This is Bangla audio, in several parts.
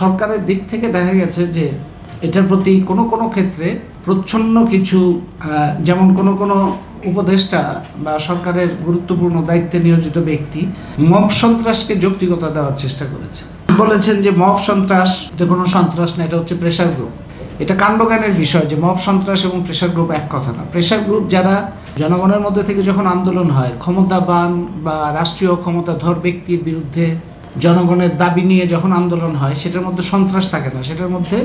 সরকারের দিক থেকে দেখা গেছে যে এটার প্রতি কোনো কোনো ক্ষেত্রে প্রচ্ছন্ন কিছু যেমন কোনো উপদেষ্টা বা সরকারের গুরুত্বপূর্ণ দায়িত্বে নিয়োজিত ব্যক্তি মব সন্ত্রাসকে যৌক্তিকতা দেওয়ার চেষ্টা করেছে। বলেছেন যে মব সন্ত্রাস এটা কোনো সন্ত্রাস না, এটা হচ্ছে প্রেশার গ্রুপ। এটা কাণ্ডজ্ঞানের বিষয় যে মব সন্ত্রাস এবং প্রেশার গ্রুপ এক কথা না। প্রেশার গ্রুপ যারা জনগণের মধ্যে থেকে যখন আন্দোলন হয়, ক্ষমতাবান বা রাষ্ট্রীয় ক্ষমতাধর ব্যক্তির বিরুদ্ধে জনগণের দাবি নিয়ে যখন আন্দোলন হয়, সেটার মধ্যে সন্ত্রাস থাকে না, সেটার মধ্যে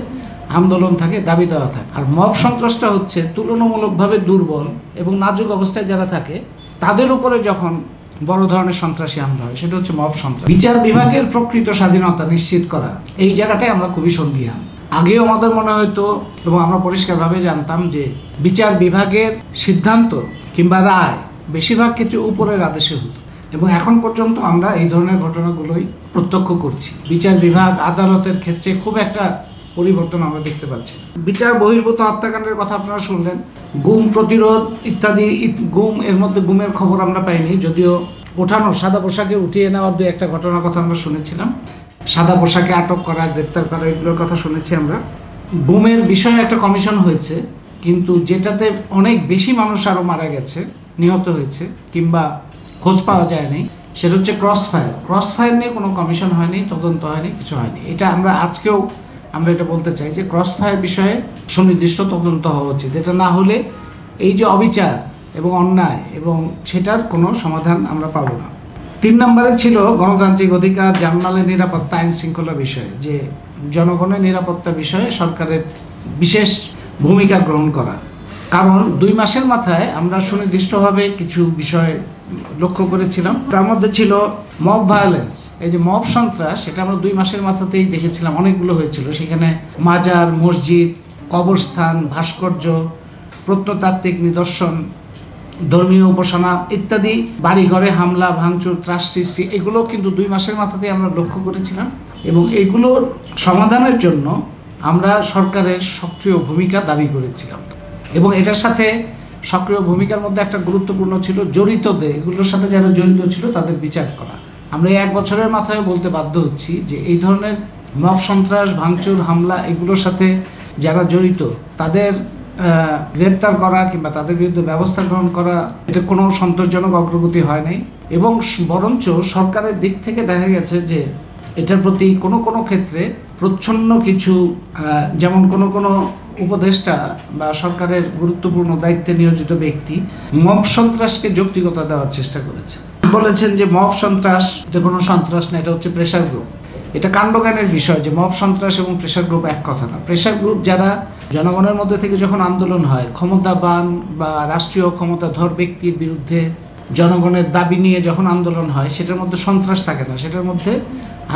আন্দোলন থাকে, দাবি দেওয়া থাকে। আর মব সন্ত্রাসটা হচ্ছে তুলনামূলকভাবে দুর্বল এবং নাজুক অবস্থায় যারা থাকে তাদের উপরে যখন বড় ধরনের সন্ত্রাসী হামলা হয়, সেটা হচ্ছে মব সন্ত্রাস। বিচার বিভাগের প্রকৃত স্বাধীনতা নিশ্চিত করা, এই জায়গাটায় আমরা খুবই সন্দিহান। আগেও আমাদের মনে হতো এবং আমরা পরিষ্কারভাবে জানতাম যে বিচার বিভাগের সিদ্ধান্ত কিংবা রায় বেশিরভাগ ক্ষেত্রে উপরের আদেশে হতো, এবং এখন পর্যন্ত আমরা এই ধরনের ঘটনাগুলোই প্রত্যক্ষ করছি। বিচার বিভাগ আদালতের ক্ষেত্রে খুব একটা পরিবর্তন আমরা দেখতে পাচ্ছি। বিচার বহির্ভূত হত্যাকাণ্ডের কথা আপনারা শুনলেন, গুম প্রতিরোধ ইত্যাদি। গুম এর মধ্যে গুমের খবর আমরা পাইনি, যদিও ওঠানো সাদা পোশাকে উঠিয়ে নেওয়ার দু একটা ঘটনার কথা আমরা শুনেছিলাম। সাদা পোশাকে আটক করা, গ্রেপ্তার করা, এগুলোর কথা শুনেছি আমরা। গুমের বিষয়ে একটা কমিশন হয়েছে, কিন্তু যেটাতে অনেক বেশি মানুষ আরও মারা গেছে, নিহত হয়েছে কিংবা খোঁজ পাওয়া যায়নি, সেটা হচ্ছে ক্রসফায়ার। ক্রসফায়ার নিয়ে কোনো কমিশন হয়নি, তদন্ত হয়নি, কিছু হয়নি। এটা আমরা আজকেও আমরা এটা বলতে চাই যে ক্রসফায়ার বিষয়ে সুনির্দিষ্ট তদন্ত হওয়া উচিত। এটা না হলে এই যে অবিচার এবং অন্যায় এবং সেটার কোনো সমাধান আমরা পাবো না। 3 নম্বরে ছিল গণতান্ত্রিক অধিকার, জানমালের নিরাপত্তা, আইন শৃঙ্খলা বিষয়ে, যে জনগণের নিরাপত্তা বিষয়ে সরকারের বিশেষ ভূমিকা গ্রহণ করা। কারণ 2 মাসের মাথায় আমরা সুনির্দিষ্টভাবে কিছু বিষয় লক্ষ্য করেছিলাম। তার মধ্যে ছিল মব ভায়োলেন্স, এই যে মব সন্ত্রাস, সেটা আমরা 2 মাসের মাথাতেই দেখেছিলাম, অনেকগুলো হয়েছিল। সেখানে মাজার, মসজিদ, কবরস্থান, ভাস্কর্য, প্রত্নতাত্ত্বিক নিদর্শন, ধর্মীয় উপাসনা ইত্যাদি, বাড়িঘরে হামলা, ভাঙচুর, ত্রাস সৃষ্টি, এগুলো কিন্তু 2 মাসের মাথাতেই আমরা লক্ষ্য করেছিলাম। এবং এগুলোর সমাধানের জন্য আমরা সরকারের সক্রিয় ভূমিকা দাবি করেছিলাম। এবং এটার সাথে সক্রিয় ভূমিকার মধ্যে একটা গুরুত্বপূর্ণ ছিল জড়িতদের, এগুলোর সাথে যারা জড়িত ছিল তাদের বিচার করা। আমরা এই 1 বছরের মাথায় বলতে বাধ্য হচ্ছি যে এই ধরনের মব সন্ত্রাস, ভাঙচুর, হামলা, এগুলোর সাথে যারা জড়িত তাদের গ্রেপ্তার করা কিংবা তাদের বিরুদ্ধে ব্যবস্থা গ্রহণ করা, এটা কোনো সন্তোষজনক অগ্রগতি হয় নাই। এবং বরঞ্চ সরকারের দিক থেকে দেখা গেছে যে এটার প্রতি কোনো কোনো ক্ষেত্রে প্রচ্ছন্ন কিছু যেমন কোনো উপদেষ্টা বা সরকারের গুরুত্বপূর্ণ দায়িত্বে নিয়োজিত ব্যক্তি মব সন্ত্রাসকে যৌক্তিকতা দেওয়ার চেষ্টা করেছে। বলেছেন যে মব সন্ত্রাস এটা কোনো সন্ত্রাস না, এটা হচ্ছে প্রেশার গ্রুপ। এটা কাণ্ডজ্ঞানের বিষয় যে মব সন্ত্রাস এবং প্রেশার গ্রুপ এক কথা না। প্রেশার গ্রুপ যারা জনগণের মধ্যে থেকে যখন আন্দোলন হয়, ক্ষমতাবান বা রাষ্ট্রীয় ক্ষমতাধর ব্যক্তির বিরুদ্ধে জনগণের দাবি নিয়ে যখন আন্দোলন হয়, সেটার মধ্যে সন্ত্রাস থাকে না, সেটার মধ্যে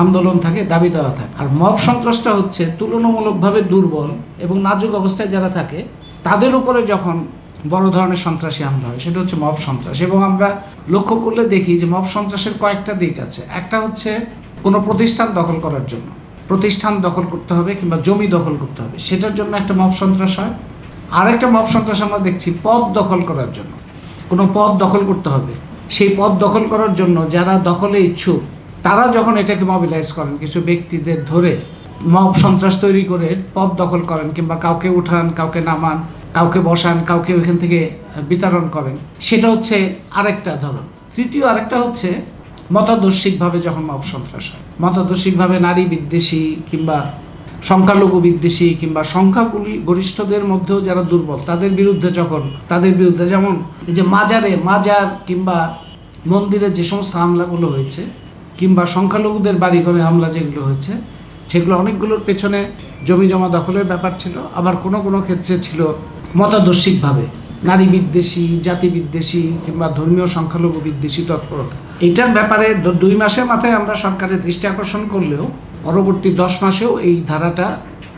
আন্দোলন থাকে, দাবি দেওয়া থাকে। আর মব সন্ত্রাসটা হচ্ছে তুলনামূলকভাবে দুর্বল এবং নাজুক অবস্থায় যারা থাকে তাদের উপরে যখন বড় ধরনের সন্ত্রাসী হামলা হয়, সেটা হচ্ছে মব সন্ত্রাস। এবং আমরা লক্ষ্য করলে দেখি যে মব সন্ত্রাসের কয়েকটা দিক আছে। একটা হচ্ছে কোনো প্রতিষ্ঠান দখল করার জন্য, প্রতিষ্ঠান দখল করতে হবে কিংবা জমি দখল করতে হবে, সেটার জন্য একটা মব সন্ত্রাস হয়। আর একটা মব সন্ত্রাস আমরা দেখছি পদ দখল করার জন্য, কোনো পদ দখল করতে হবে, সেই পদ দখল করার জন্য যারা দখলে ইচ্ছুক তারা যখন এটাকে মবিলাইজ করেন, কিছু ব্যক্তিদের ধরে মব সন্ত্রাস তৈরি করে পদ দখল করেন কিংবা কাউকে উঠান, কাউকে নামান, কাউকে বসান, কাউকে ওইখান থেকে বিতরণ করেন, সেটা হচ্ছে আরেকটা ধরন। তৃতীয় আরেকটা হচ্ছে মতাদর্শিকভাবে যখন মব সন্ত্রাস হয়, মতাদর্শিকভাবে নারী বিদ্বেষী কিংবা সংখ্যালঘু বিদ্বেষী কিংবা সংখ্যাগুলি গরিষ্ঠদের মধ্যেও যারা দুর্বল তাদের বিরুদ্ধে যেমন এই যে মাজার কিংবা মন্দিরে যে সমস্ত হামলাগুলো হয়েছে কিংবা সংখ্যালঘুদের বাড়িঘরে হামলা যেগুলো হয়েছে, সেগুলো অনেকগুলোর পেছনে জমি জমা দখলের ব্যাপার ছিল। আবার কোনো ক্ষেত্রে ছিল মতাদর্শিকভাবে নারী বিদ্বেষী, জাতি বিদ্বেষী কিংবা ধর্মীয় সংখ্যালঘু বিদ্বেষী তৎপরতা। এটার ব্যাপারে 2 মাসের মাথায় আমরা সরকারের দৃষ্টি আকর্ষণ করলেও পরবর্তী 10 মাসেও এই ধারাটা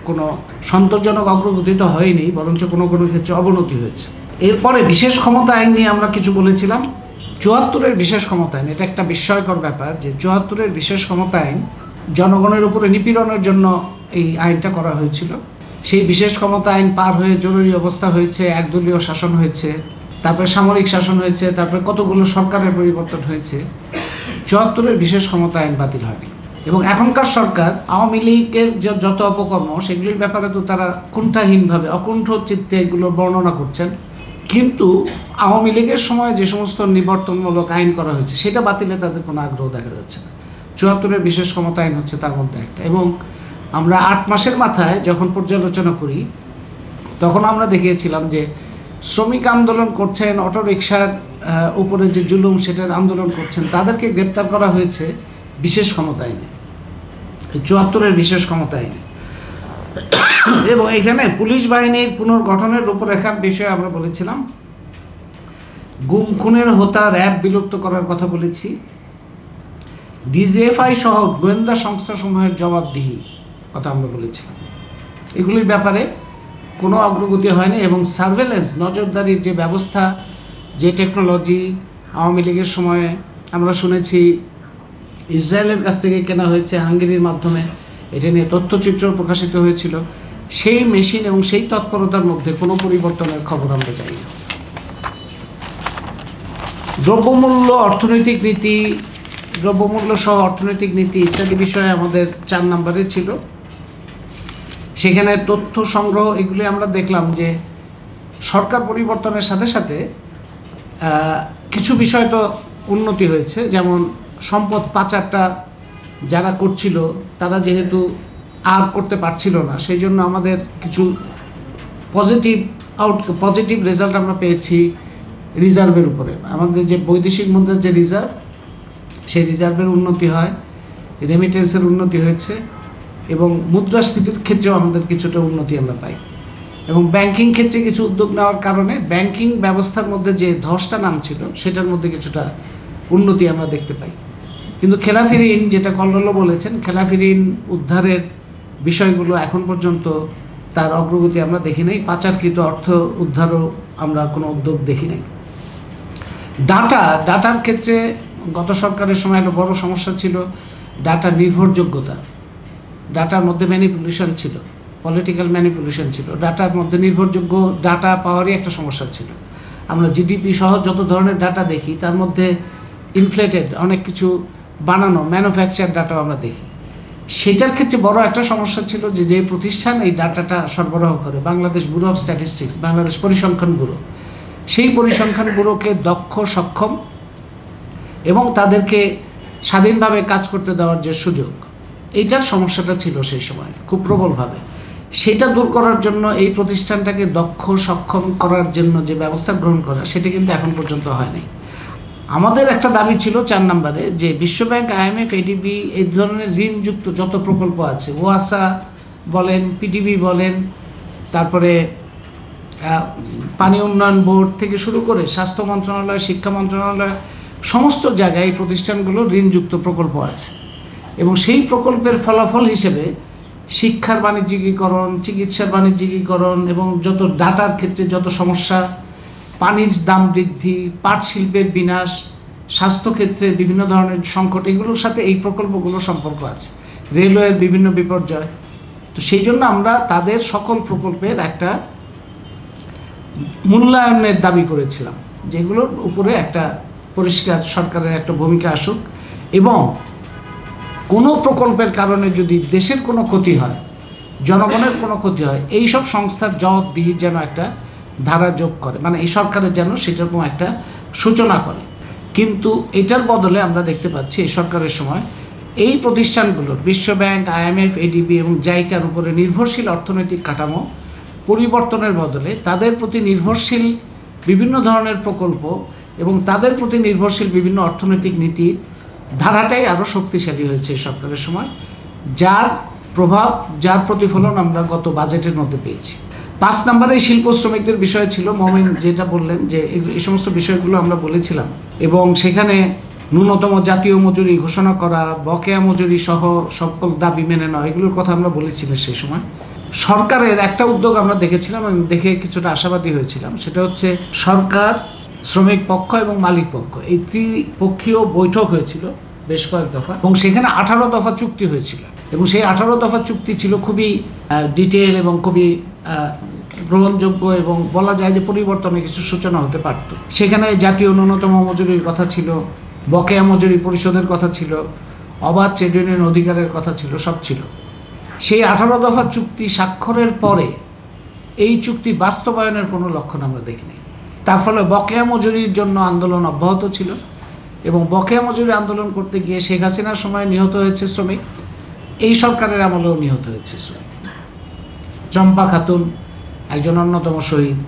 কোনো সন্তোষজনক অগ্রগতি তো হয়নি, বরঞ্চ কোনো ক্ষেত্রে অবনতি হয়েছে। এরপরে বিশেষ ক্ষমতা আইন নিয়ে আমরা কিছু বলেছিলাম। 74-এর বিশেষ ক্ষমতা আইন, এটা একটা বিস্ময়কর ব্যাপার যে 74-এর বিশেষ ক্ষমতা আইন জনগণের উপরে নিপীড়নের জন্য এই আইনটা করা হয়েছিল। সেই বিশেষ ক্ষমতা আইন পার হয়ে জরুরি অবস্থা হয়েছে, একদলীয় শাসন হয়েছে, তারপরে সামরিক শাসন হয়েছে, তারপরে কতগুলো সরকারের পরিবর্তন হয়েছে। 74-এর বিশেষ ক্ষমতা আইন বাতিল হয়নি। এবং এখনকার সরকার আওয়ামী লীগের যে যত অপকর্ম সেগুলির ব্যাপারে তো তারা কুণ্ঠাহীনভাবে অকুণ্ঠ চিত্তে এগুলো বর্ণনা করছেন, কিন্তু আওয়ামী লীগের সময় যে সমস্ত নিবর্তনমূলক আইন করা হয়েছে সেটা বাতিলে তাদের কোনো আগ্রহ দেখা যাচ্ছে না। ৭৪-এর বিশেষ ক্ষমতা আইন হচ্ছে তার মধ্যে একটা। এবং আমরা ৮ মাসের মাথায় যখন পর্যালোচনা করি তখন আমরা দেখিয়েছিলাম যে শ্রমিক আন্দোলন করছেন, অটোরিকশার উপরে যে জুলুম সেটার আন্দোলন করছেন, তাদেরকে গ্রেপ্তার করা হয়েছে বিশেষ ক্ষমতা আইনে, ৭৪-এর বিশেষ ক্ষমতা আইনে। এবং এখানে পুলিশ বাহিনীর পুনর্গঠনের রূপরেখার বিষয়ে আমরা বলেছিলাম, গুম খুনের হোতা র্যাব বিলুপ্ত করার কথা বলেছি, ডিজিএফআই সহ গোয়েন্দা সংস্থাসমূহের জবাবদিহি কথা আমরা বলেছিলাম। এগুলির ব্যাপারে কোনো অগ্রগতি হয়নি। এবং সার্ভেলেন্স, নজরদারির যে ব্যবস্থা, যে টেকনোলজি আওয়ামী লীগের সময়ে আমরা শুনেছি ইসরায়েলের কাছ থেকে কেনা হয়েছে হাঙ্গেরির মাধ্যমে, এটা নিয়ে তথ্যচিত্র প্রকাশিত হয়েছিল, সেই মেশিন এবং সেই তৎপরতার মধ্যে কোনো পরিবর্তনের খবর আমরা চাই না। দ্রব্যমূল্য, অর্থনৈতিক নীতি, দ্রব্যমূল্য সহ অর্থনৈতিক নীতি ইত্যাদি বিষয়ে আমাদের ৪ নম্বরে ছিল। সেখানে তথ্য সংগ্রহ এগুলি আমরা দেখলাম যে সরকার পরিবর্তনের সাথে সাথে কিছু বিষয় তো উন্নতি হয়েছে, যেমন সম্পদ পাচারটা যারা করছিল তারা যেহেতু আর করতে পারছিল না, সেই জন্য আমাদের কিছু পজিটিভ রেজাল্ট আমরা পেয়েছি রিজার্ভের উপরে। আমাদের যে বৈদেশিক মুদ্রার যে রিজার্ভ, সেই রিজার্ভের উন্নতি হয়, রেমিটেন্সের উন্নতি হয়েছে, এবং মুদ্রাস্ফীতির ক্ষেত্রেও আমাদের কিছুটা উন্নতি আমরা পাই। এবং ব্যাংকিং ক্ষেত্রে কিছু উদ্যোগ নেওয়ার কারণে ব্যাংকিং ব্যবস্থার মধ্যে যে ধসটা নামছিল সেটার মধ্যে কিছুটা উন্নতি আমরা দেখতে পাই। কিন্তু খেলাফি ঋণ, যেটা কল্লোল বলেছেন, খেলাফি ঋণ উদ্ধারের বিষয়গুলো এখন পর্যন্ত তার অগ্রগতি আমরা দেখি নাই। পাচারকৃত অর্থ উদ্ধারও আমরা কোনো উদ্যোগ দেখি নাই। ডাটার ক্ষেত্রে গত সরকারের সময় একটা বড় সমস্যা ছিল ডাটা নির্ভরযোগ্যতা। ডাটার মধ্যে ম্যানিপুলেশন ছিল, পলিটিক্যাল ম্যানিপুলেশন ছিল, ডাটার মধ্যে নির্ভরযোগ্য ডাটা পাওয়ারই একটা সমস্যা ছিল। আমরা জিডিপি সহ যত ধরনের ডাটা দেখি তার মধ্যে ইনফ্লেটেড অনেক কিছু বানানো ম্যানুফ্যাকচার ডাটাও আমরা দেখি। সেটার ক্ষেত্রে বড় একটা সমস্যা ছিল যে প্রতিষ্ঠান এই ডাটাটা সরবরাহ করে, Bangladesh bureau of statistics, Bangladesh পরিসংখ্যান ব্যুরো, সেই পরিসংখ্যান ব্যুরোকে দক্ষ, সক্ষম এবং তাদেরকে স্বাধীনভাবে কাজ করতে দেওয়ার যে সুযোগ, এইটার সমস্যাটা ছিল সেই সময় খুব প্রবলভাবে। সেটা দূর করার জন্য এই প্রতিষ্ঠানটাকে দক্ষ, সক্ষম করার জন্য যে ব্যবস্থা গ্রহণ করা, সেটা কিন্তু এখন পর্যন্ত হয়নি। আমাদের একটা দাবি ছিল ৪ নম্বরে যে বিশ্বব্যাংক, IMF, ADB এই ধরনের ঋণযুক্ত যত প্রকল্প আছে, ওয়াসা বলেন, PDB বলেন, তারপরে পানি উন্নয়ন বোর্ড থেকে শুরু করে স্বাস্থ্য মন্ত্রণালয়, শিক্ষা মন্ত্রণালয়, সমস্ত জায়গায় এই প্রতিষ্ঠানগুলো ঋণযুক্ত প্রকল্প আছে। এবং সেই প্রকল্পের ফলাফল হিসেবে শিক্ষার বাণিজ্যিকীকরণ, চিকিৎসার বাণিজ্যিকীকরণ এবং যত ডাটার ক্ষেত্রে যত সমস্যা, পানির দাম বৃদ্ধি, পাট শিল্পের বিনাশ, স্বাস্থ্যক্ষেত্রে বিভিন্ন ধরনের সংকট, এগুলোর সাথে এই প্রকল্পগুলোর সম্পর্ক আছে, রেলওয়ের বিভিন্ন বিপর্যয়। তো সেই জন্য আমরা তাদের সকল প্রকল্পের একটা মূল্যায়নের দাবি করেছিলাম, যেগুলোর উপরে একটা পরিষ্কার সরকারের একটা ভূমিকা আসুক, এবং কোনো প্রকল্পের কারণে যদি দেশের কোনো ক্ষতি হয়, জনগণের কোনো ক্ষতি হয়, এই সব সংস্থার জবাবদিহি যেন একটা ধারা যোগ করে, মানে এই সরকারের যেন সেরকম একটা সূচনা করে। কিন্তু এটার বদলে আমরা দেখতে পাচ্ছি এই সরকারের সময় এই প্রতিষ্ঠানগুলোর, বিশ্বব্যাংক, IMF, ADB এবং জাইকার উপরে নির্ভরশীল অর্থনৈতিক কাঠামো পরিবর্তনের বদলে তাদের প্রতি নির্ভরশীল বিভিন্ন ধরনের প্রকল্প এবং তাদের প্রতি নির্ভরশীল বিভিন্ন অর্থনৈতিক নীতির ধারাটাই আরও শক্তিশালী হয়েছে এই সরকারের সময়, যার প্রভাব, যার প্রতিফলন আমরা গত বাজেটের মধ্যে পেয়েছি। ৫ নম্বরে শিল্প শ্রমিকদের বিষয় ছিল, মমিন যেটা বললেন যে এই সমস্ত বিষয়গুলো আমরা বলেছিলাম, এবং সেখানে ন্যূনতম জাতীয় মজুরি ঘোষণা করা, বকেয়া মজুরি সহ সকল দাবি মেনে নেওয়া, এগুলোর কথা আমরা বলেছিলাম সেই সময়। সরকারের একটা উদ্যোগ আমরা দেখেছিলাম এবং দেখে কিছুটা আশাবাদী হয়েছিলাম, সেটা হচ্ছে সরকার, শ্রমিক পক্ষ এবং মালিক পক্ষ এই ত্রিপক্ষীয় বৈঠক হয়েছিল বেশ কয়েক দফা, এবং সেখানে 18 দফা চুক্তি হয়েছিল, এবং সেই 18 দফা চুক্তি ছিল খুবই ডিটেল এবং খুবই গ্রহণযোগ্য, এবং বলা যায় যে পরিবর্তনের কিছু সূচনা হতে পারত। সেখানে জাতীয় ন্যূনতম মজুরির কথা ছিল, বকেয়া মজুরি পরিশোধের কথা ছিল, অবাধ ট্রেড ইউনিয়ন অধিকারের কথা ছিল, সব ছিল। সেই 18 দফা চুক্তি স্বাক্ষরের পরে এই চুক্তি বাস্তবায়নের কোনো লক্ষণ আমরা দেখিনি। তার ফলে বকেয়া মজুরির জন্য আন্দোলন অব্যাহত ছিল, এবং বকেয়া মজুরি আন্দোলন করতে গিয়ে শেখ হাসিনার সময় নিহত হয়েছে শ্রমিক, এই সরকারের আমলেও নিহত হয়েছে শ্রমিক। চম্পা খাতুন একজন অন্যতম শহীদ,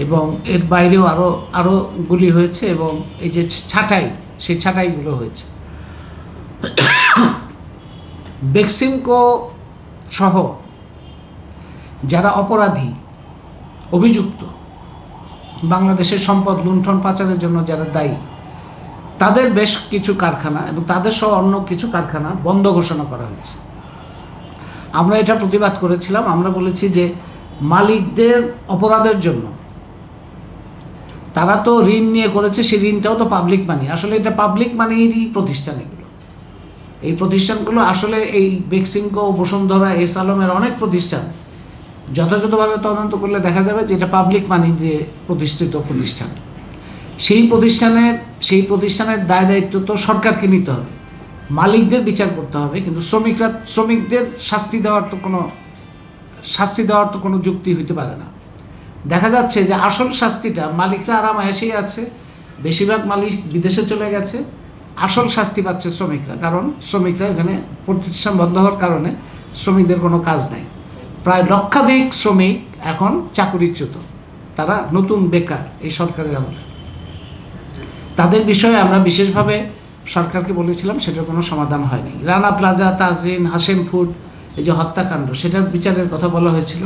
এবং এর বাইরেও আরও গুলি হয়েছে, এবং এই যে ছাঁটাই, সেই ছাঁটাইগুলো হয়েছে। বেক্সিমকো সহ যারা অপরাধী, অভিযুক্ত, বাংলাদেশের সম্পদ লুণ্ঠন পাচারের জন্য যারা দায়ী, তাদের বেশ কিছু কারখানা এবং তাদের সহ অন্য কিছু কারখানা বন্ধ ঘোষণা করা হয়েছে। আমরা এটা প্রতিবাদ করেছিলাম। আমরা বলেছি যে মালিকদের অপরাধের জন্য, তারা তো ঋণ নিয়ে করেছে, সেই ঋণটাও তো পাবলিক মানি, আসলে এটা পাবলিক মানিরই প্রতিষ্ঠান। এগুলো, এই প্রতিষ্ঠানগুলো আসলে এই বেক্সিমকো, বসুন্ধরা, এস আলমের অনেক প্রতিষ্ঠান যথাযথভাবে তদন্ত করলে দেখা যাবে যে এটা পাবলিক মানি দিয়ে প্রতিষ্ঠিত প্রতিষ্ঠান। সেই প্রতিষ্ঠানের দায় দায়িত্ব তো সরকারকে নিতে হবে, মালিকদের বিচার করতে হবে, কিন্তু শ্রমিকদের শাস্তি দেওয়ার তো কোনো যুক্তি হইতে পারে না। দেখা যাচ্ছে যে আসল শাস্তিটা মালিকরা আরাম এসেই আছে, বেশিরভাগ মালিক বিদেশে চলে গেছে, আসল শাস্তি পাচ্ছে শ্রমিকরা, কারণ শ্রমিকরা এখানে প্রতিষ্ঠান বন্ধ হওয়ার কারণে শ্রমিকদের কোনো কাজ নাই। প্রায় লক্ষাধিক শ্রমিক এখন চাকরিচ্যুত, তারা নতুন বেকার এই সরকারের আমলে। তাদের বিষয়ে আমরা বিশেষভাবে সরকারকে বলেছিলাম, সেটার কোনো সমাধান হয়নি। রানা প্লাজা, তাজরিন, হাসেম ফুড, এই যে হত্যাকাণ্ড, সেটার বিচারের কথা বলা হয়েছিল,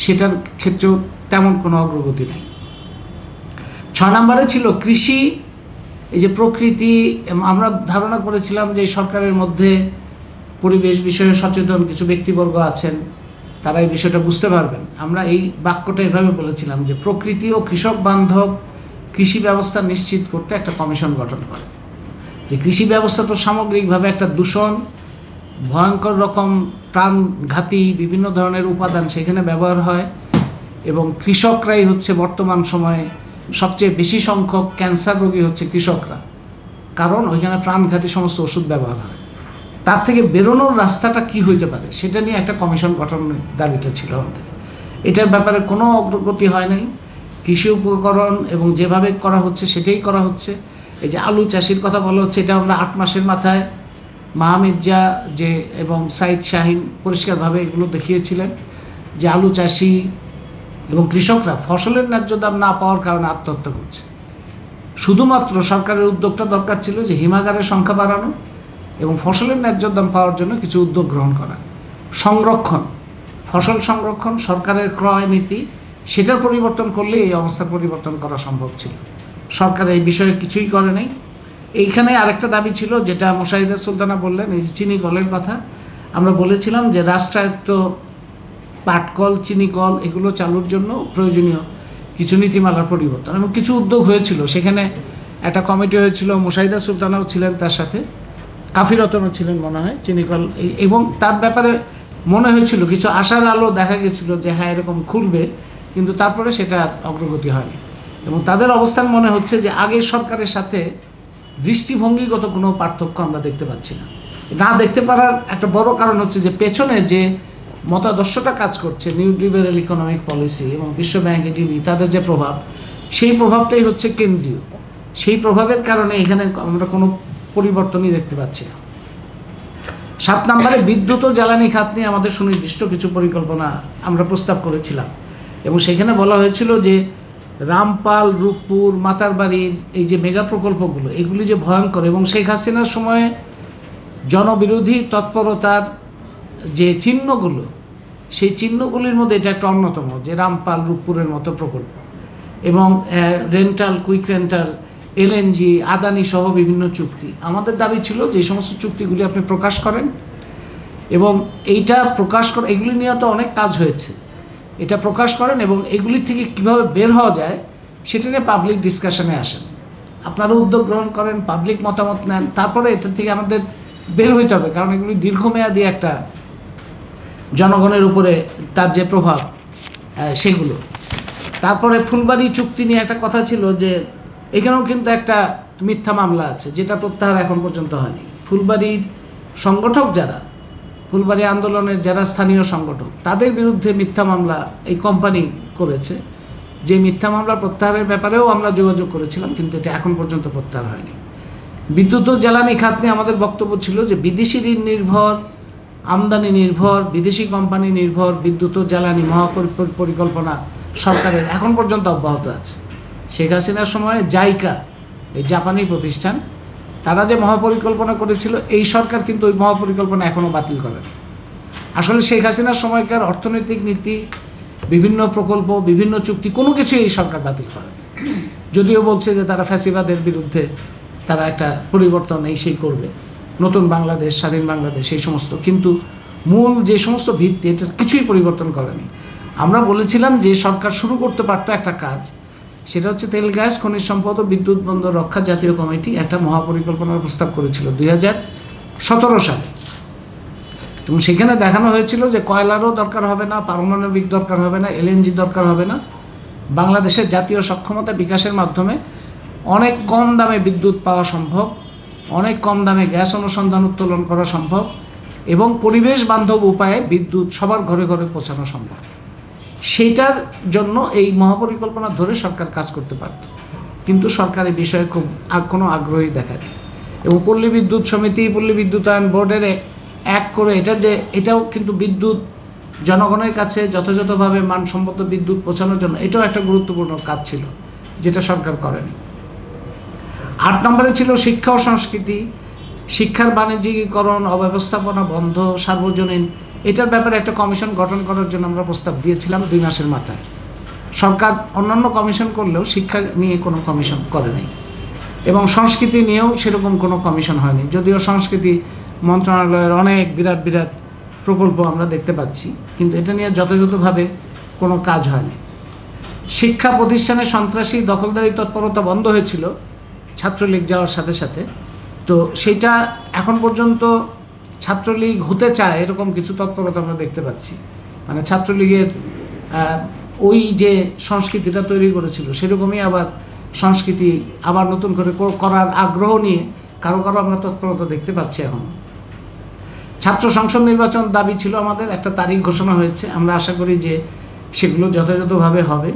সেটার ক্ষেত্রেও তেমন কোনো অগ্রগতি নেই। 6 নম্বরে ছিল কৃষি, এই যে প্রকৃতি। আমরা ধারণা করেছিলাম যে সরকারের মধ্যে পরিবেশ বিষয়ে সচেতন কিছু ব্যক্তিবর্গ আছেন, তারা এই বিষয়টা বুঝতে পারবেন। আমরা এই বাক্যটা এভাবে বলেছিলাম যে প্রকৃতি ও কৃষক বান্ধব কৃষি ব্যবস্থা নিশ্চিত করতে একটা কমিশন গঠন করে। যে কৃষি ব্যবস্থা তো সামগ্রিকভাবে একটা দূষণ, ভয়ঙ্কর রকম প্রাণঘাতী বিভিন্ন ধরনের উপাদান সেখানে ব্যবহার হয়, এবং কৃষকরাই হচ্ছে বর্তমান সময়ে সবচেয়ে বেশি সংখ্যক ক্যান্সার রোগী হচ্ছে কৃষকরা, কারণ ওইখানে প্রাণঘাতী সমস্ত ওষুধ ব্যবহার হয়। তার থেকে বেরোনোর রাস্তাটা কি হইতে পারে সেটা নিয়ে একটা কমিশন গঠনের দাবিটা ছিল আমাদের। এটার ব্যাপারে কোনো অগ্রগতি হয় নাই। কৃষি উপকরণ এবং যেভাবে করা হচ্ছে সেটাই করা হচ্ছে। এই যে আলু চাষির কথা বলা হচ্ছে, এটা আমরা 8 মাসের মাথায় মাহমির্জা যে এবং সাইদ শাহিন পরিষ্কারভাবে এগুলো দেখিয়েছিলেন যে আলু চাষি এবং কৃষকরা ফসলের ন্যায্য দাম না পাওয়ার কারণে আত্মহত্যা করছে। শুধুমাত্র সরকারের উদ্যোগটা দরকার ছিল যে হিমাগারের সংখ্যা বাড়ানো এবং ফসলের ন্যায্য দাম পাওয়ার জন্য কিছু উদ্যোগ গ্রহণ করা। সংরক্ষণ, ফসল সংরক্ষণ, সরকারের ক্রয় নীতি, সেটার পরিবর্তন করলে এই অবস্থার পরিবর্তন করা সম্ভব ছিল। সরকার এই বিষয়ে কিছুই করে নাই। এইখানে আরেকটা দাবি ছিল, যেটা মোশাহিদা সুলতানা বললেন, এই চিনি কলের কথা। আমরা বলেছিলাম যে রাষ্ট্রায়ত্ত পাটকল, চিনি কল এগুলো চালুর জন্য প্রয়োজনীয় কিছু নীতিমালার পরিবর্তন এবং কিছু উদ্যোগ হয়েছিল। সেখানে একটা কমিটি হয়েছিল, মোশাহিদা সুলতানাও ছিলেন তার সাথে, কাফিরতনও ছিলেন মনে হয়, চিনিকল, এবং তার ব্যাপারে মনে হয়েছিল কিছু আশার আলো দেখা গেছিল যে হ্যাঁ এরকম খুলবে, কিন্তু তারপরে সেটা অগ্রগতি হয়নি। এবং তাদের অবস্থান মনে হচ্ছে যে আগের সরকারের সাথে দৃষ্টিভঙ্গিগত কোনো পার্থক্য আমরা দেখতে পাচ্ছি না। না দেখতে পারার একটা বড় কারণ হচ্ছে যে পেছনে যে মতাদর্শটা কাজ করছে, নিউ লিবারেল ইকোনমিক পলিসি এবং বিশ্বব্যাংক, এডিবি, তাদের যে প্রভাব, সেই প্রভাবটাই হচ্ছে কেন্দ্রীয়। সেই প্রভাবের কারণে এখানে আমরা কোনো পরিবর্তনই দেখতে পাচ্ছি না। 7 নম্বরে বিদ্যুৎ ও জ্বালানি খাত নিয়ে আমাদের সুনির্দিষ্ট কিছু পরিকল্পনা আমরা প্রস্তাব করেছিলাম, এবং সেখানে বলা হয়েছিল যে রামপাল, রূপপুর, মাতারবাড়ির এই যে মেগা প্রকল্পগুলো, এগুলি যে ভয়ঙ্কর, এবং শেখ হাসিনার সময়ে জনবিরোধী তৎপরতার যে চিহ্নগুলো, সেই চিহ্নগুলির মধ্যে এটা একটা অন্যতম, যে রামপাল, রূপপুরের মতো প্রকল্প, এবং rental, quick rental, LNG, Adani সহ বিভিন্ন চুক্তি। আমাদের দাবি ছিল যে এই সমস্ত চুক্তিগুলি আপনি প্রকাশ করেন, এবং এইটা প্রকাশ করে, এগুলি নিয়ে তো অনেক কাজ হয়েছে, এটা প্রকাশ করেন এবং এগুলি থেকে কিভাবে বের হওয়া যায় সেটা নিয়ে পাবলিক ডিসকাশনে আসেন। আপনারা উদ্যোগ গ্রহণ করেন, পাবলিক মতামত নেন, তারপরে এটা থেকে আমাদের বের হইতে হবে, কারণ এগুলি দীর্ঘমেয়াদী একটা জনগণের উপরে তার যে প্রভাব সেগুলো। তারপরে ফুলবাড়ি চুক্তি নিয়ে একটা কথা ছিল যে এখানেও কিন্তু একটা মিথ্যা মামলা আছে, যেটা প্রত্যাহার এখন পর্যন্ত হয়নি। ফুলবাড়ির সংগঠক যারা, ফুলবাড়ী আন্দোলনের যারা স্থানীয় সংগঠক, তাদের বিরুদ্ধে মিথ্যা মামলা এই কোম্পানি করেছে। যে মিথ্যা মামলা প্রত্যাহারের ব্যাপারেও আমরা যোগাযোগ করেছিলাম, কিন্তু এটা এখন পর্যন্ত প্রত্যাহার হয়নি। বিদ্যুৎ ও জ্বালানি খাত নিয়ে আমাদের বক্তব্য ছিল যে বিদেশি ঋণ নির্ভর, আমদানি নির্ভর, বিদেশি কোম্পানি নির্ভর বিদ্যুৎ ও জ্বালানি মহাপরিকল্পনা সরকারের এখন পর্যন্ত অব্যাহত আছে। শেখ হাসিনার সময়ে জাইকা, এই জাপানি প্রতিষ্ঠান, তারা যে মহাপরিকল্পনা করেছিল, এই সরকার কিন্তু ওই মহাপরিকল্পনা এখনও বাতিল করেনি। আসলে শেখ হাসিনার সময়কার অর্থনৈতিক নীতি, বিভিন্ন প্রকল্প, বিভিন্ন চুক্তি, কোনো কিছুই এই সরকার বাতিল করেনি। যদিও বলছে যে তারা ফ্যাসিবাদের বিরুদ্ধে তারা একটা পরিবর্তন এই সেই করবে, নতুন বাংলাদেশ, স্বাধীন বাংলাদেশ, এই সমস্ত, কিন্তু মূল যে সমস্ত ভিত্তি, এটার কিছুই পরিবর্তন করেনি। আমরা বলেছিলাম যে সরকার শুরু করতে পারতো একটা কাজ, সেটা হচ্ছে তেল, গ্যাস, খনিজ সম্পদ ও বিদ্যুৎ বন্দর রক্ষা জাতীয় কমিটি একটা মহাপরিকল্পনার প্রস্তাব করেছিল 2017 সালে, এবং সেখানে দেখানো হয়েছিল যে কয়লারও দরকার হবে না, পারমাণবিক দরকার হবে না, এলএনজি দরকার হবে না। বাংলাদেশের জাতীয় সক্ষমতা বিকাশের মাধ্যমে অনেক কম দামে বিদ্যুৎ পাওয়া সম্ভব, অনেক কম দামে গ্যাস অনুসন্ধান উত্তোলন করা সম্ভব, এবং পরিবেশ বান্ধব উপায়ে বিদ্যুৎ সবার ঘরে ঘরে পৌঁছানো সম্ভব। সেইটার জন্য এই মহাপরিকল্পনা ধরে সরকার কাজ করতে পারত, কিন্তু সরকার এই বিষয়ে খুব কোনো আগ্রহী দেখায়। এবং পল্লী বিদ্যুৎ সমিতি, পল্লী বিদ্যুতায়ন বোর্ডের এক করে এটাও কিন্তু বিদ্যুৎ জনগণের কাছে যথাযথভাবে মানসম্মত বিদ্যুৎ পৌঁছানোর জন্য এটাও একটা গুরুত্বপূর্ণ কাজ ছিল, যেটা সরকার করেনি। 8 নম্বরে ছিল শিক্ষা ও সংস্কৃতি, শিক্ষার বাণিজ্যিকীকরণ, অব্যবস্থাপনা বন্ধ, সার্বজনীন, এটার ব্যাপারে একটা কমিশন গঠন করার জন্য আমরা প্রস্তাব দিয়েছিলাম 2 মাসের মাথায়। সরকার অন্যান্য কমিশন করলেও শিক্ষা নিয়ে কোনো কমিশন করে নাই, এবং সংস্কৃতি নিয়েও সেরকম কোনো কমিশন হয়নি, যদিও সংস্কৃতি মন্ত্রণালয়ের অনেক বিরাট বিরাট প্রকল্প আমরা দেখতে পাচ্ছি, কিন্তু এটা নিয়ে যথাযথভাবে কোনো কাজ হয়নি। শিক্ষা প্রতিষ্ঠানে সন্ত্রাসী দখলদারি তৎপরতা বন্ধ হয়েছিল ছাত্রলীগ যাওয়ার সাথে সাথে, তো সেইটা এখন পর্যন্ত ছাত্রলীগ হতে চায় এরকম কিছু তৎপরতা আমরা দেখতে পাচ্ছি। মানে ছাত্রলীগের ওই যে সংস্কৃতিটা তৈরি করেছিল সেরকমই আবার সংস্কৃতি আবার নতুন করে করার আগ্রহ নিয়ে কারো কারো আমরা তৎপরতা দেখতে পাচ্ছি। এখন ছাত্র সংসদ নির্বাচন দাবি ছিল আমাদের, একটা তারিখ ঘোষণা হয়েছে, আমরা আশা করি যে সেগুলো যথাযথভাবে হবে।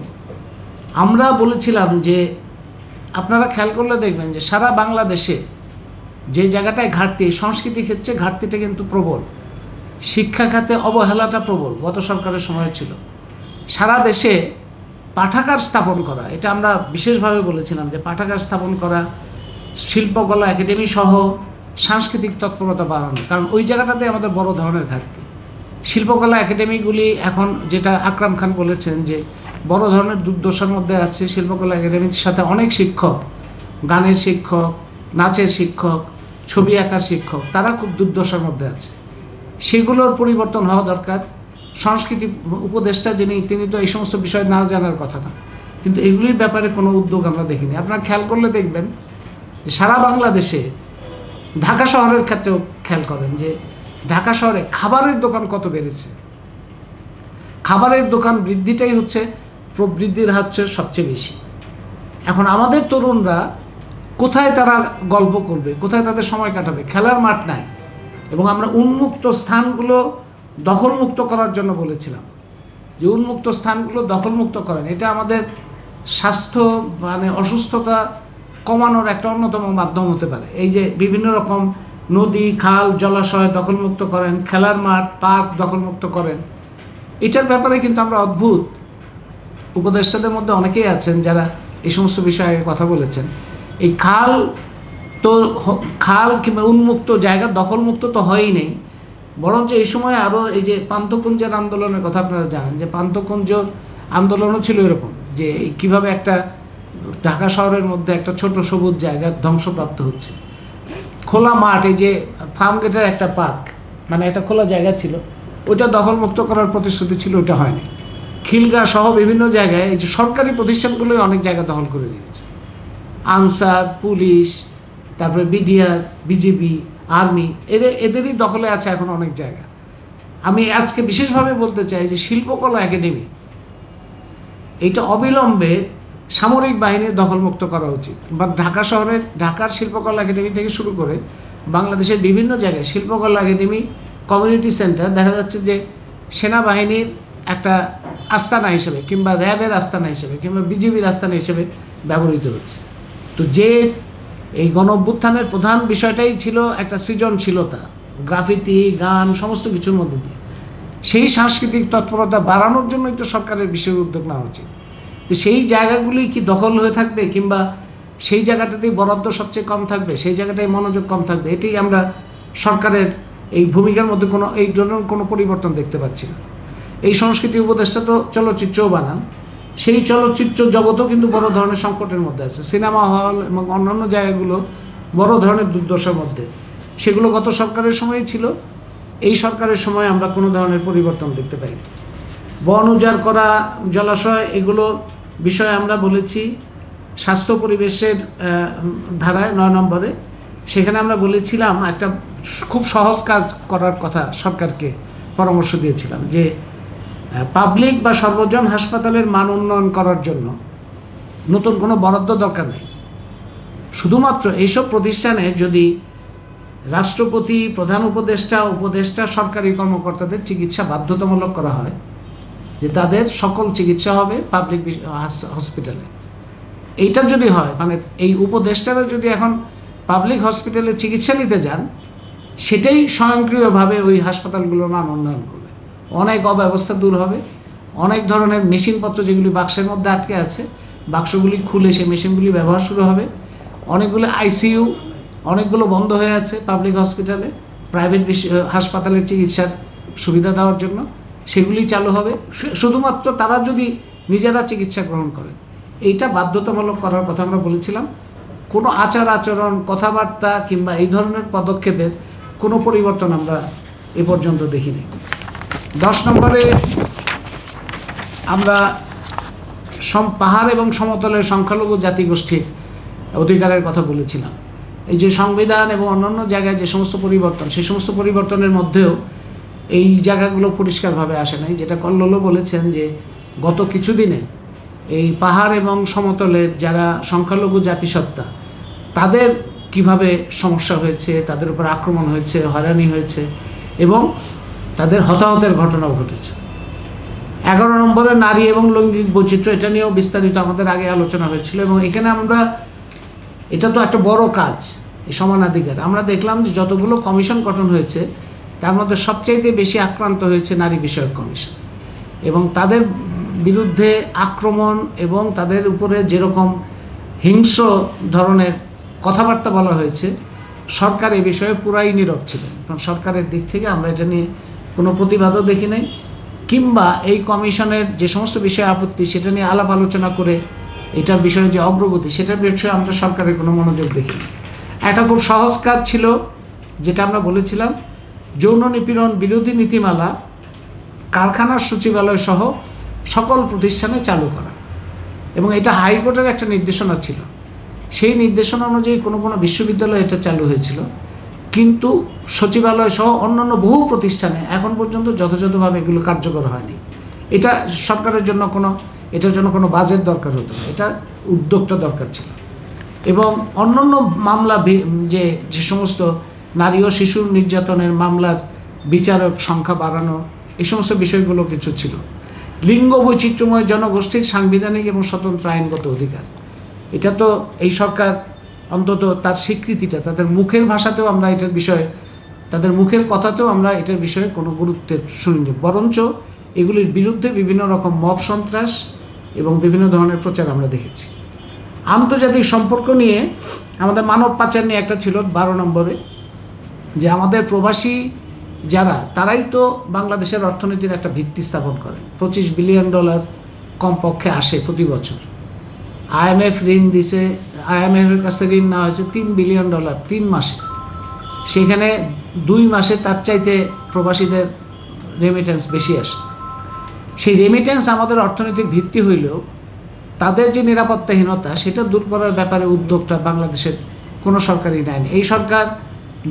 আমরা বলেছিলাম যে আপনারা খেয়াল করলে দেখবেন যে সারা বাংলাদেশে যে জায়গাটায় ঘাটতি, সংস্কৃতি ক্ষেত্রে ঘাটতিটা কিন্তু প্রবল, শিক্ষা খাতে অবহেলাটা প্রবল গত সরকারের সময় ছিল। সারা দেশে পাঠাগার স্থাপন করা, এটা আমরা বিশেষভাবে বলেছিলাম যে পাঠাগার স্থাপন করা, শিল্পকলা একাডেমি সহ সাংস্কৃতিক তৎপরতা বাড়ানো, কারণ ওই জায়গাটাতে আমাদের বড় ধরনের ঘাটতি। শিল্পকলা একাডেমিগুলি এখন, যেটা আকরাম খান বলেছেন যে বড় ধরনের দুর্দশার মধ্যে আছে, শিল্পকলা একাডেমির সাথে অনেক শিক্ষক, গানের শিক্ষক, নাচের শিক্ষক, ছবি আঁকার শিক্ষক, তারা খুব দুর্দশার মধ্যে আছে, সেগুলোর পরিবর্তন হওয়া দরকার। সংস্কৃতি উপদেষ্টা যিনি, তিনি তো এই সমস্ত বিষয় না জানার কথা না, কিন্তু এগুলির ব্যাপারে কোনো উদ্যোগ আমরা দেখিনি। আপনারা খেয়াল করলে দেখবেন সারা বাংলাদেশে, ঢাকা শহরের ক্ষেত্রেও খেয়াল করেন যে ঢাকা শহরে খাবারের দোকান কত বেড়েছে। খাবারের দোকান বৃদ্ধিটাই হচ্ছে প্রবৃদ্ধির হার সবচেয়ে বেশি। এখন আমাদের তরুণরা কোথায় তারা গল্প করবে, কোথায় তাদের সময় কাটাবে? খেলার মাঠ নাই। এবং আমরা উন্মুক্ত স্থানগুলো দখলমুক্ত করার জন্য বলেছিলাম যে উন্মুক্ত স্থানগুলো দখলমুক্ত করেন, এটা আমাদের স্বাস্থ্য মানে অসুস্থতা কমানোর একটা অন্যতম মাধ্যম হতে পারে। এই যে বিভিন্ন রকম নদী, খাল, জলাশয় দখলমুক্ত করেন, খেলার মাঠ, পার্ক দখলমুক্ত করেন, এটার ব্যাপারে কিন্তু আমরা অদ্ভুত, উপদেষ্টাদের মধ্যে অনেকেই আছেন যারা এই সমস্ত বিষয়ে কথা বলেছেন। এই খাল তো, খাল কিংবা উন্মুক্ত জায়গা দখলমুক্ত তো হয়ই নেই, বরঞ্চ এই সময় আরও এই যে পান্থকুঞ্জের আন্দোলনের কথা আপনারা জানেন, যে পান্থকুঞ্জের আন্দোলনও ছিল এরকম, যে কিভাবে একটা ঢাকা শহরের মধ্যে একটা ছোট সবুজ জায়গা ধ্বংসপ্রাপ্ত হচ্ছে। খোলা মাঠ, এই যে ফার্ম গেটের একটা পার্ক, মানে একটা খোলা জায়গা ছিল, ওইটা দখলমুক্ত করার প্রতিশ্রুতি ছিল, ওইটা হয়নি। খিলগা সহ বিভিন্ন জায়গায় এই যে সরকারি প্রতিষ্ঠানগুলোই অনেক জায়গা দখল করে দিয়েছে। আনসার, পুলিশ, তারপরে বিডিআর, বিজেপি, আর্মি, এদেরই দখলে আছে এখন অনেক জায়গা। আমি আজকে বিশেষভাবে বলতে চাই যে শিল্পকলা একাডেমি, এইটা অবিলম্বে সামরিক বাহিনীর দখলমুক্ত করা উচিত, বা ঢাকা শহরের ঢাকার শিল্পকলা একাডেমি থেকে শুরু করে বাংলাদেশের বিভিন্ন জায়গায় শিল্পকলা একাডেমি, কমিউনিটি সেন্টার দেখা যাচ্ছে যে সেনাবাহিনীর একটা আস্তানা হিসেবে কিংবা র্যাবের আস্তানা হিসেবে কিংবা বিজিবির আস্তানা হিসেবে ব্যবহৃত হচ্ছে। তো যে এই গণ অভ্যুত্থানের প্রধান বিষয়টাই ছিল একটা সৃজনশীলতা, গ্রাফিতি, গান, সমস্ত কিছুর মধ্যে দিয়ে সেই সাংস্কৃতিক তৎপরতা বাড়ানোর জন্যই তো সরকারের বিশেষ উদ্যোগ নেওয়া উচিত। তো সেই জায়গাগুলি কি দখল হয়ে থাকবে কিংবা সেই জায়গাটাতেই বরাদ্দ সবচেয়ে কম থাকবে, সেই জায়গাটায় মনোযোগ কম থাকবে, এটাই আমরা সরকারের এই ভূমিকার মধ্যে এই ধরনের কোনো পরিবর্তন দেখতে পাচ্ছি না। এই সংস্কৃতি উপদেষ্টা তো চলচ্চিত্রও বানান, সেই চলচ্চিত্র জগতও কিন্তু বড় ধরনের সংকটের মধ্যে আছে। সিনেমা হল এবং অন্যান্য জায়গাগুলো বড় ধরনের দুর্দশার মধ্যে, সেগুলো গত সরকারের সময়ই ছিল, এই সরকারের সময় আমরা কোনো ধরনের পরিবর্তন দেখতে পাই না। বন উজাড় করা, জলাশয়, এগুলো বিষয়ে আমরা বলেছি স্বাস্থ্য পরিবেশের ধারায় 9 নম্বরে, সেখানে আমরা বলেছিলাম একটা খুব সহজ কাজ করার কথা সরকারকে পরামর্শ দিয়েছিলাম যে পাবলিক বা সর্বজন হাসপাতালের মান উন্নয়ন করার জন্য নতুন কোনো বরাদ্দ দরকার নেই। শুধুমাত্র এইসব প্রতিষ্ঠানে যদি রাষ্ট্রপতি, প্রধান উপদেষ্টা, সরকারি কর্মকর্তাদের চিকিৎসা বাধ্যতামূলক করা হয় যে তাদের সকল চিকিৎসা হবে পাবলিক হসপিটালে, এইটা যদি হয়, মানে এই উপদেষ্টারা যদি এখন পাবলিক হসপিটালে চিকিৎসা নিতে যান, সেটাই স্বয়ংক্রিয়ভাবে ওই হাসপাতালগুলোর মান উন্নয়ন করবে। অনেক অব্যবস্থা দূর হবে, অনেক ধরনের মেশিনপত্র যেগুলি বাক্সের মধ্যে আটকে আছে, বাক্সগুলি খুলে সেই মেশিনগুলি ব্যবহার শুরু হবে। অনেকগুলো আইসিইউ অনেকগুলো বন্ধ হয়ে আছে পাবলিক হসপিটালে, প্রাইভেট হাসপাতালের চিকিৎসার সুবিধা দেওয়ার জন্য, সেগুলি চালু হবে। শুধুমাত্র তারা যদি নিজেরা চিকিৎসা গ্রহণ করেন, এইটা বাধ্যতামূলক করার কথা আমরা বলেছিলাম। কোনো আচরণ, কথাবার্তা কিংবা এই ধরনের পদক্ষেপের কোনো পরিবর্তন আমরা এ পর্যন্ত দেখিনি। 10 নম্বরে আমরা পাহাড় এবং সমতলের সংখ্যালঘু জাতিগোষ্ঠীর অধিকারের কথা বলেছিলাম। এই যে সংবিধান এবং অন্যান্য জায়গায় যে সমস্ত পরিবর্তন, সেই সমস্ত পরিবর্তনের মধ্যেও এই জায়গাগুলো পরিষ্কারভাবে আসে নাই। যেটা কল্লোলও বলেছেন যে গত কিছুদিনে এই পাহাড় এবং সমতলের যারা সংখ্যালঘু জাতিসত্তা, তাদের কিভাবে সমস্যা হয়েছে, তাদের উপর আক্রমণ হয়েছে, হয়রানি হয়েছে এবং তাদের হতাহতের ঘটনাও ঘটেছে। 11 নম্বরে নারী এবং লৈঙ্গিক বৈচিত্র্য, এটা নিয়েও বিস্তারিত আমাদের আগে আলোচনা হয়েছিল এবং এখানে আমরা, এটা তো একটা বড় কাজ, এই সমানাধিকার। আমরা দেখলাম যে যতগুলো কমিশন গঠন হয়েছে তার মধ্যে সবচাইতে বেশি আক্রান্ত হয়েছে নারী বিষয়ক কমিশন, এবং তাদের বিরুদ্ধে আক্রমণ এবং তাদের উপরে যেরকম হিংস্র ধরনের কথাবার্তা বলা হয়েছে, সরকার এ বিষয়ে পুরাই নীরব ছিল। কারণ সরকারের দিক থেকে আমরা এটা নিয়ে কোনো প্রতিবাদও দেখি নাই, কিংবা এই কমিশনের যে সমস্ত বিষয়ে আপত্তি, সেটা নিয়ে আলাপ আলোচনা করে এটার বিষয়ে যে অগ্রগতি, সেটার বিষয়ে আমরা সরকারের কোনো মনোযোগ দেখি। একটা খুব সহজ কাজ ছিল, যেটা আমরা বলেছিলাম, যৌন নিপীড়ন বিরোধী নীতিমালা কারখানার সচিবালয় সহ সকল প্রতিষ্ঠানে চালু করা, এবং এটা হাইকোর্টের একটা নির্দেশনা ছিল। সেই নির্দেশনা অনুযায়ী কোনো কোনো বিশ্ববিদ্যালয়ে এটা চালু হয়েছিল, কিন্তু সচিবালয় সহ অন্যান্য বহু প্রতিষ্ঠানে এখন পর্যন্ত যথাযথভাবে এগুলো কার্যকর হয়নি। এটা সরকারের জন্য এটার জন্য কোনো বাজেট দরকার হতো না, এটা উদ্যোগটা দরকার ছিল। এবং অন্যান্য মামলা, যে সমস্ত নারী ও শিশু নির্যাতনের মামলার বিচারক সংখ্যা বাড়ানো, এই সমস্ত বিষয়গুলো কিছু ছিল। লিঙ্গ বৈচিত্র্যময় জনগোষ্ঠীর সাংবিধানিক এবং স্বতন্ত্র আইনগত অধিকার, এটা তো এই সরকার অন্তত তার স্বীকৃতিটা, তাদের মুখের ভাষাতেও আমরা এটার বিষয়ে, তাদের মুখের কথাতেও আমরা এটার বিষয়ে কোনো গুরুত্বের শুনিনি, বরঞ্চ এগুলির বিরুদ্ধে বিভিন্ন রকম মব সন্ত্রাস এবং বিভিন্ন ধরনের প্রচার আমরা দেখেছি। আন্তর্জাতিক সম্পর্ক নিয়ে আমাদের মানব পাচার নিয়ে একটা ছিল 12 নম্বরে, যে আমাদের প্রবাসী যারা, তারাই তো বাংলাদেশের অর্থনীতির একটা ভিত্তি স্থাপন করে। $25 বিলিয়ন কমপক্ষে আসে প্রতি বছর। IMF ঋণ দিছে, IMF-এর কাছে ঋণ নেওয়া হয়েছে $3 বিলিয়ন 3 মাসে। সেখানে 2 মাসে তার চাইতে প্রবাসীদের রেমিটেন্স বেশি আসে। সেই রেমিটেন্স আমাদের অর্থনীতির ভিত্তি হইলেও তাদের যে নিরাপত্তাহীনতা, সেটা দূর করার ব্যাপারে উদ্যোগটা বাংলাদেশের কোনো সরকারই নেয়নি। এই সরকার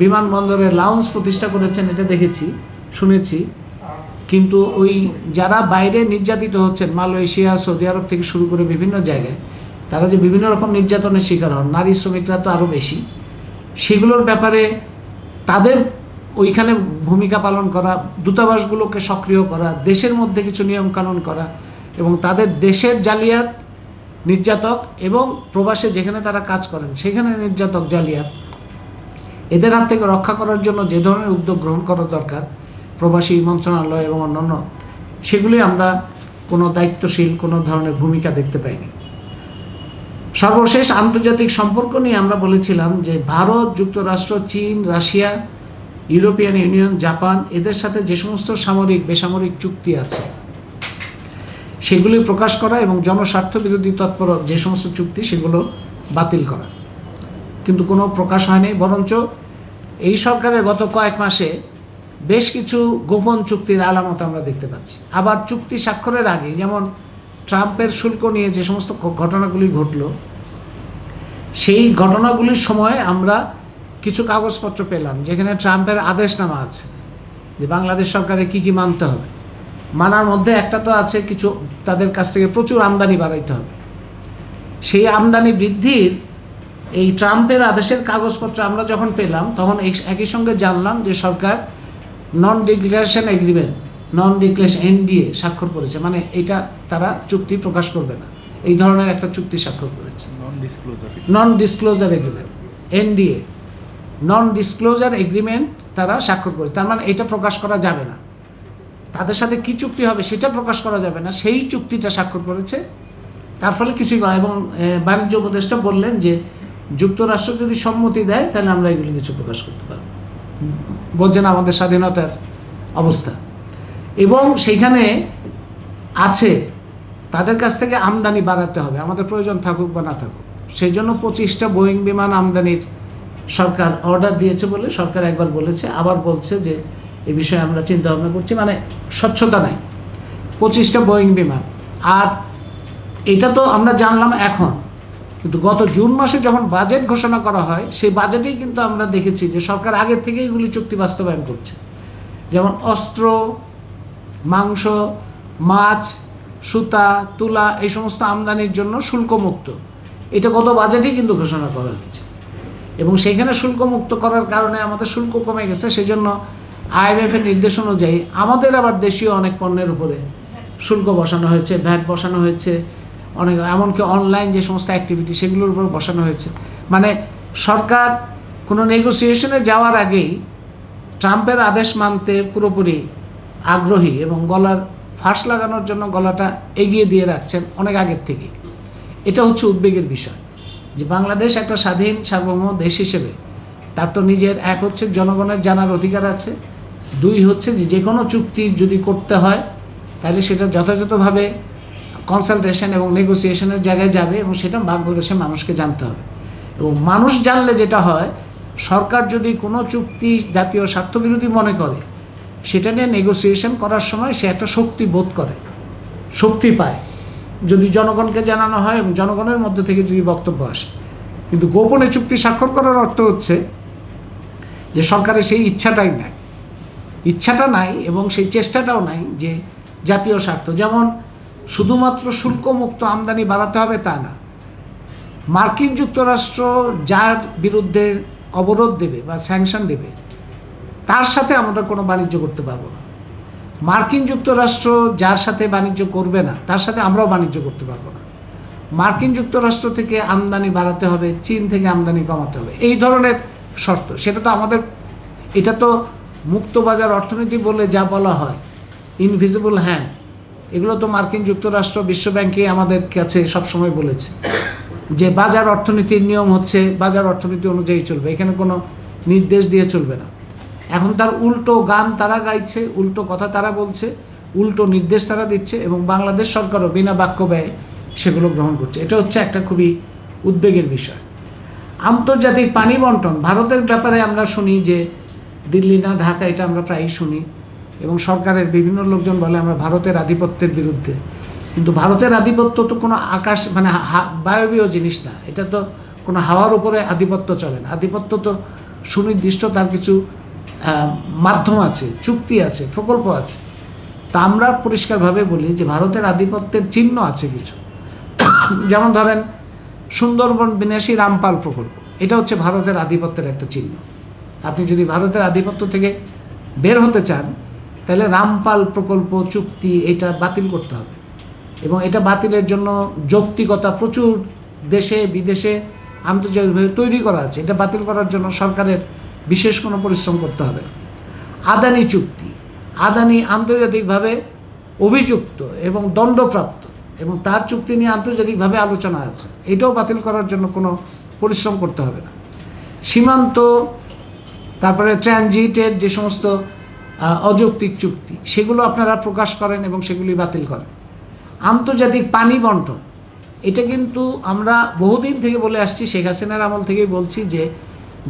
বিমানবন্দরের লাউঞ্জ প্রতিষ্ঠা করেছেন, এটা দেখেছি, শুনেছি, কিন্তু ওই যারা বাইরে নির্যাতিত হচ্ছেন, মালয়েশিয়া, সৌদি আরব থেকে শুরু করে বিভিন্ন জায়গায়, তারা যে বিভিন্ন রকম নির্যাতনের শিকার হন, নারী শ্রমিকরা তো আরও বেশি, সেগুলোর ব্যাপারে তাদের ওইখানে ভূমিকা পালন করা, দূতাবাসগুলোকে সক্রিয় করা, দেশের মধ্যে কিছু নিয়মকানুন করা এবং তাদের দেশের জালিয়াত, নির্যাতক এবং প্রবাসে যেখানে তারা কাজ করেন সেখানে নির্যাতক, জালিয়াত, এদের হাত থেকে রক্ষা করার জন্য যে ধরনের উদ্যোগ গ্রহণ করা দরকার প্রবাসী মন্ত্রণালয় এবং অন্যান্য, সেগুলি আমরা কোনো দায়িত্বশীল কোনো ধরনের ভূমিকা দেখতে পাইনি। সর্বশেষ আন্তর্জাতিক সম্পর্ক নিয়ে আমরা বলেছিলাম যে ভারত, যুক্তরাষ্ট্র, চীন, রাশিয়া, ইউরোপিয়ান ইউনিয়ন, জাপান এদের সাথে যে সমস্ত সামরিক বেসামরিক চুক্তি আছে সেগুলি প্রকাশ করা এবং জনস্বার্থ বিরোধী তৎপর যে সমস্ত চুক্তি সেগুলো বাতিল করা, কিন্তু কোনো প্রকাশ হয়নি। বরঞ্চ এই সরকারের গত কয়েক মাসে বেশ কিছু গোপন চুক্তির আলামত আমরা দেখতে পাচ্ছি। আবার চুক্তি স্বাক্ষরের আগে, যেমন ট্রাম্পের শুল্ক নিয়ে যে সমস্ত ঘটনাগুলি ঘটল, সেই ঘটনাগুলির সময় আমরা কিছু কাগজপত্র পেলাম যেখানে ট্রাম্পের আদেশনামা আছে যে বাংলাদেশ সরকারের কী কী মানতে হবে। মানার মধ্যে একটা তো আছে কিছু তাদের কাছ থেকে প্রচুর আমদানি বাড়াইতে হবে। সেই আমদানি বৃদ্ধির এই ট্রাম্পের আদেশের কাগজপত্র আমরা যখন পেলাম তখন একই সঙ্গে জানলাম যে সরকার নন ডিক্লারেশন এগ্রিমেন্ট, নন ডিক্লারেশন NDA স্বাক্ষর করেছে, মানে এটা তারা চুক্তি প্রকাশ করবে না, এই ধরনের একটা চুক্তি স্বাক্ষর করেছে। Non disclosure agreement, NDA, non disclosure agreement তারা স্বাক্ষর করে, তার মানে এটা প্রকাশ করা যাবে না, তাদের সাথে কি চুক্তি হবে সেটা প্রকাশ করা যাবে না, সেই চুক্তিটা স্বাক্ষর করেছে। তার ফলে কিছুই করা, এবং বাণিজ্য উপদেষ্টা বললেন যে যুক্তরাষ্ট্র যদি সম্মতি দেয় তাহলে আমরা এগুলি কিছু প্রকাশ করতে পারব, বলছেন আমাদের স্বাধীনতার অবস্থা। এবং সেইখানে আছে তাদের কাছ থেকে আমদানি বাড়াতে হবে, আমাদের প্রয়োজন থাকুক বা না থাকুক। সেই জন্য 25টা বোয়িং বিমান আমদানির সরকার অর্ডার দিয়েছে বলে সরকার একবার বলেছে, আবার বলছে যে এই বিষয়ে আমরা চিন্তা ভাবনা করছি, মানে স্বচ্ছতা নাই। 25টা বোয়িং বিমান, আর এটা তো আমরা জানলাম এখন, কিন্তু গত জুন মাসে যখন বাজেট ঘোষণা করা হয় সেই বাজেটেই কিন্তু আমরা দেখেছি যে সরকার আগের থেকে এগুলি চুক্তি বাস্তবায়ন করছে। যেমন অস্ত্র, মাংস, মাছ, সুতা, তুলা এই সমস্ত আমদানির জন্য শুল্কমুক্ত, এটা গত বাজেটেই কিন্তু ঘোষণা করা হয়েছে। এবং সেইখানে শুল্কমুক্ত করার কারণে আমাদের শুল্ক কমে গেছে, সেই জন্য IMF-এর নির্দেশ অনুযায়ী আমাদের আবার দেশীয় অনেক পণ্যের উপরে শুল্ক বসানো হয়েছে, ভ্যাট বসানো হয়েছে, অনেক এমনকি অনলাইন যে সমস্ত অ্যাক্টিভিটি সেগুলোর উপর বসানো হয়েছে। মানে সরকার কোনো নেগোসিয়েশনে যাওয়ার আগেই ট্রাম্পের আদেশ মানতে পুরোপুরি আগ্রহী এবং গলার ফাঁস লাগানোর জন্য গলাটা এগিয়ে দিয়ে রাখছেন অনেক আগের থেকে। এটা হচ্ছে উদ্বেগের বিষয় যে বাংলাদেশ একটা স্বাধীন সার্বভৌম দেশ হিসেবে তার তো নিজের, এক হচ্ছে জনগণের জানার অধিকার আছে, দুই হচ্ছে যে কোনো চুক্তি যদি করতে হয় তাহলে সেটা যথাযথভাবে কনসালটেশন এবং নেগোসিয়েশনের জায়গায় যাবে এবং সেটা বাংলাদেশের মানুষকে জানতে হবে। এবং মানুষ জানলে যেটা হয়, সরকার যদি কোনো চুক্তি জাতীয় স্বার্থবিরোধী মনে করে সেটা নিয়ে নেগোসিয়েশন করার সময় সে একটা শক্তি বোধ করে, শক্তি পায় যদি জনগণকে জানানো হয় এবং জনগণের মধ্যে থেকে যদি বক্তব্য আসে। কিন্তু গোপনে চুক্তি স্বাক্ষর করার অর্থ হচ্ছে যে সরকারের সেই ইচ্ছাটা নাই এবং সেই চেষ্টাটাও নাই যে জাতীয় স্বার্থ, যেমন শুধুমাত্র শুল্কমুক্ত আমদানি বাড়াতে হবে তা না, মার্কিন যুক্তরাষ্ট্র যার বিরুদ্ধে অবরোধ দেবে বা স্যাংশন দেবে তার সাথে আমরা কোনো বাণিজ্য করতে পারবো না, মার্কিন যুক্তরাষ্ট্র যার সাথে বাণিজ্য করবে না তার সাথে আমরাও বাণিজ্য করতে পারবো না, মার্কিন যুক্তরাষ্ট্র থেকে আমদানি বাড়াতে হবে, চীন থেকে আমদানি কমাতে হবে, এই ধরনের শর্ত। সেটা তো আমাদের, এটা তো মুক্তবাজার অর্থনীতি বলে যা বলা হয়, ইনভিজিবল হ্যান্ড, এগুলো তো মার্কিন যুক্তরাষ্ট্র বিশ্বব্যাংকে আমাদের কাছে সবসময় বলেছে যে বাজার অর্থনীতির নিয়ম হচ্ছে বাজার অর্থনীতি অনুযায়ী চলবে, এখানে কোনো নির্দেশ দিয়ে চলবে না। এখন তার উল্টো গান তারা গাইছে, উল্টো কথা তারা বলছে, উল্টো নির্দেশ তারা দিচ্ছে এবং বাংলাদেশ সরকারও বিনা বাক্য ব্যয়ে সেগুলো গ্রহণ করছে। এটা হচ্ছে একটা খুবই উদ্বেগের বিষয়। আন্তর্জাতিক পানি বন্টন, ভারতের ব্যাপারে আমরা শুনি যে দিল্লি না ঢাকা, এটা আমরা প্রায়ই শুনি এবং সরকারের বিভিন্ন লোকজন বলে আমরা ভারতের আধিপত্যের বিরুদ্ধে। কিন্তু ভারতের আধিপত্য তো কোনো আকাশ মানে বায়বীয় জিনিস না, এটা তো কোনো হাওয়ার উপরে আধিপত্য চলে না। আধিপত্য তো সুনির্দিষ্ট, তার কিছু মাধ্যম আছে, চুক্তি আছে, প্রকল্প আছে। তা আমরা পরিষ্কারভাবে বলি যে ভারতের আধিপত্যের চিহ্ন আছে কিছু, যেমন ধরেন সুন্দরবন বিনাশী রামপাল প্রকল্প, এটা হচ্ছে ভারতের আধিপত্যের একটা চিহ্ন। আপনি যদি ভারতের আধিপত্য থেকে বের হতে চান তাহলে রামপাল প্রকল্প চুক্তি এটা বাতিল করতে হবে, এবং এটা বাতিলের জন্য যৌক্তিকতা প্রচুর দেশে বিদেশে আন্তর্জাতিকভাবে তৈরি করা আছে। এটা বাতিল করার জন্য সরকারের বিশেষ কোনো পরিশ্রম করতে হবে না। আদানি চুক্তি, আদানি আন্তর্জাতিকভাবে অভিযুক্ত এবং দণ্ডপ্রাপ্ত, এবং তার চুক্তি নিয়ে আন্তর্জাতিকভাবে আলোচনা আছে, এটাও বাতিল করার জন্য কোনো পরিশ্রম করতে হবে না। সীমান্ত, তারপরে ট্রানজিটের যে সমস্ত অযৌক্তিক চুক্তি সেগুলো আপনারা প্রকাশ করেন এবং সেগুলি বাতিল করেন। আন্তর্জাতিক পানি বন্টন, এটা কিন্তু আমরা বহুদিন থেকে বলে আসছি, শেখ হাসিনার আমল থেকেই বলছি যে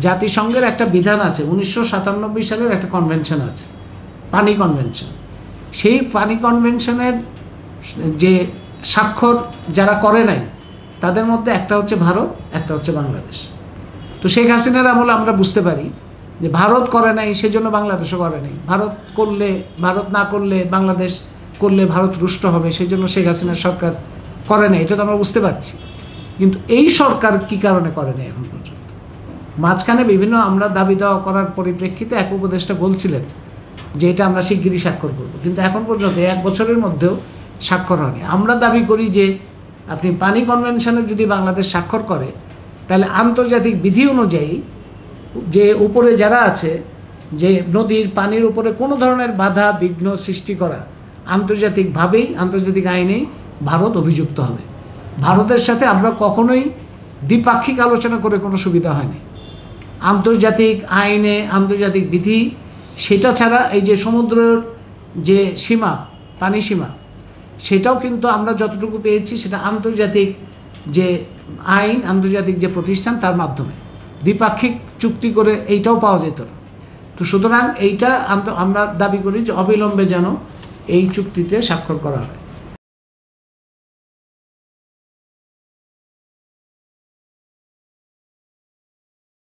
জাতিসংঘের একটা বিধান আছে, 1997 সালের একটা কনভেনশন আছে, পানি কনভেনশন। সেই পানি কনভেনশনের যে স্বাক্ষর যারা করে নাই তাদের মধ্যে একটা হচ্ছে ভারত, একটা হচ্ছে বাংলাদেশ। তো শেখ হাসিনার আমলে আমরা বুঝতে পারি যে ভারত করে নাই, সেজন্য বাংলাদেশও করে নাই। ভারত না করলে বাংলাদেশ করলে ভারত রুষ্ট হবে, সেই জন্য শেখ হাসিনার সরকার করে নাই, এটা তো আমরা বুঝতে পারছি। কিন্তু এই সরকার কি কারণে করে নাই এখন পর্যন্ত? মাঝখানে বিভিন্ন আমরা দাবি দেওয়া করার পরিপ্রেক্ষিতে এক উপদেষ্টা বলছিলেন যে এটা আমরা শিগগিরই স্বাক্ষর করব, কিন্তু এখন পর্যন্ত 1 বছরের মধ্যেও স্বাক্ষর হয়নি। আমরা দাবি করি যে আপনি পানি কনভেনশনে যদি বাংলাদেশ স্বাক্ষর করে তাহলে আন্তর্জাতিক বিধি অনুযায়ী যে উপরে যারা আছে, যে নদীর পানির উপরে কোনো ধরনের বাধা বিঘ্ন সৃষ্টি করা, আন্তর্জাতিকভাবেই আন্তর্জাতিক আইনেই ভারত অভিযুক্ত হবে। ভারতের সাথে আমরা কখনোই দ্বিপাক্ষিক আলোচনা করে কোনো সুবিধা হয়নি। আন্তর্জাতিক আইনে আন্তর্জাতিক বিধি সেটা ছাড়া এই যে সমুদ্রের যে সীমা, পানি সীমা, সেটাও কিন্তু আমরা যতটুকু পেয়েছি সেটা আন্তর্জাতিক যে আইন, আন্তর্জাতিক যে প্রতিষ্ঠান তার মাধ্যমে, দ্বিপাক্ষিক চুক্তি করে এইটাও পাওয়া যেত না। তো সুতরাং এইটা আমরা দাবি করি যে অবিলম্বে যেন এই চুক্তিতে স্বাক্ষর করা হয়।